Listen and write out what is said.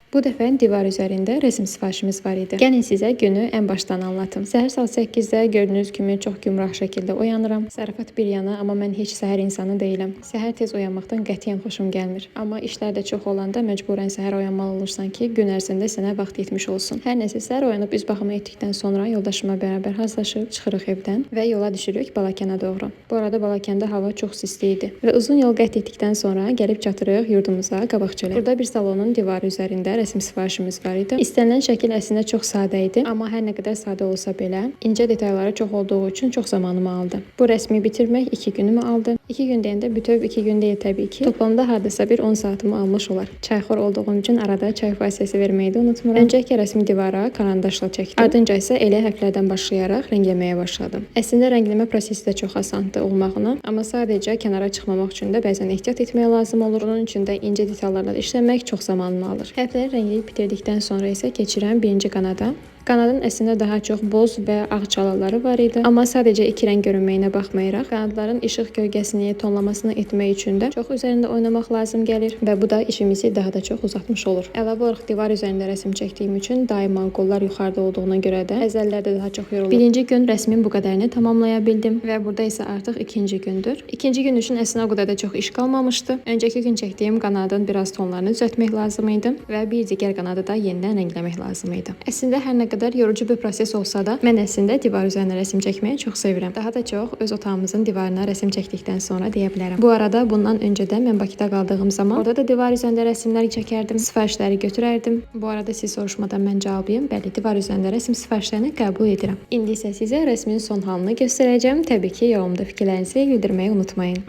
Bu dəfə divar üzərində rəsm sifarişimiz var idi. Gəlin sizə günü ən başdan anlatım. Səhər saat 8-də gördüyünüz kimi çox gümrah şəkildə oyanıram. Zarafat bir yana, amma mən heç səhər insanı deyiləm. Səhər tez oyanmaqdan qətiyyən xoşum gəlmir. Amma işlər də çox olanda məcburən səhər oyanmalı olursan ki, gün ərzində sənə vaxt yetmiş olsun. Hər nəsə səhər oyanıb üz baxımı etdikdən sonra yoldaşımla bərabər hazırlaşıb çıxırıq evdən və yola düşürük Balakəna doğru. Bu arada Balakəndə hava çox isti idi və uzun yol qət etdikdən sonra gəlib çatırıq yurdumuza Qabaqçölə. Burada bir salonun divarı üzərində rəsm sifarişimiz var idi. İstənilən şəkil əslində çox sadə idi, amma hər nə qədər sadə olsa belə, incə detalları çox olduğu üçün çox zamanımı aldı. Bu rəsmi bitirmək 2 günümü aldı. 2 gün deyəndə bütöv 2 gün deyil təbii ki. Toplamda hardasa bir 10 saatımı almış olar. Çayxor olduğum üçün arada çay fasiləsisi verməyi də unutmuram. Öncəki rəsmi divara karandaşla çəkdim. Ardınca isə elə hərflərdən başlayaraq rəngləməyə başladım. Əslində rəngləmə prosesi də çox asandır olmağına, amma sadəcə kənara çıxmamaq üçün də bəzən ehtiyat etmək lazım olur. Onun üçün də incə detallarla işləmək çox zamanımı alır. Hərfləri rəngləyib bitirdikdən sonra isə keçirəm birinci qanada. Qanadın əslində daha çox boz və ağ çalaları var idi. Amma sadəcə 2 rəng görünməyinə baxmayaraq, qanadların işıq gölgəsini tonlamasını etmək üçün də çox üzərində oynamaq lazım gəlir və bu da işimizi daha da çox uzatmış olur. Əlavə olaraq divar üzərində rəsm çəkdiyim üçün daima qollar yuxarıda olduğuna görə də əzəllər də daha çox yorulur. Birinci gün rəsmin bu qədərini tamamlaya bildim və burada isə artıq ikinci gündür. İkinci gün üçün əslində o qədər də çox iş qalmamışdı. Öncəki gün çəkdiyim qanadın biraz tonlarını düzəltmək lazım idi və bir digər qanadı da yenidən rəngləmək lazım idi. Əslində hər nə qədər yorucu bir proses olsa da, mən əslində divar üzərində rəsm çəkməyi çox sevirəm. Daha da çox öz otağımızın divarına rəsm çəkdikdən sonra deyə bilərəm. Bu arada bundan öncə də mən Bakıda qaldığım zaman orada da divar üzərində rəsmlər çəkərdim, sifarişləri götürərdim. Bu arada siz soruşmadan mən cavablayım. Bəli, divar üzərində rəsm sifarişlərini qəbul edirəm. İndi isə sizə rəsmin son halını göstərəcəm. Təbii ki, yorumda fikirlərinizi bildirməyi unutmayın.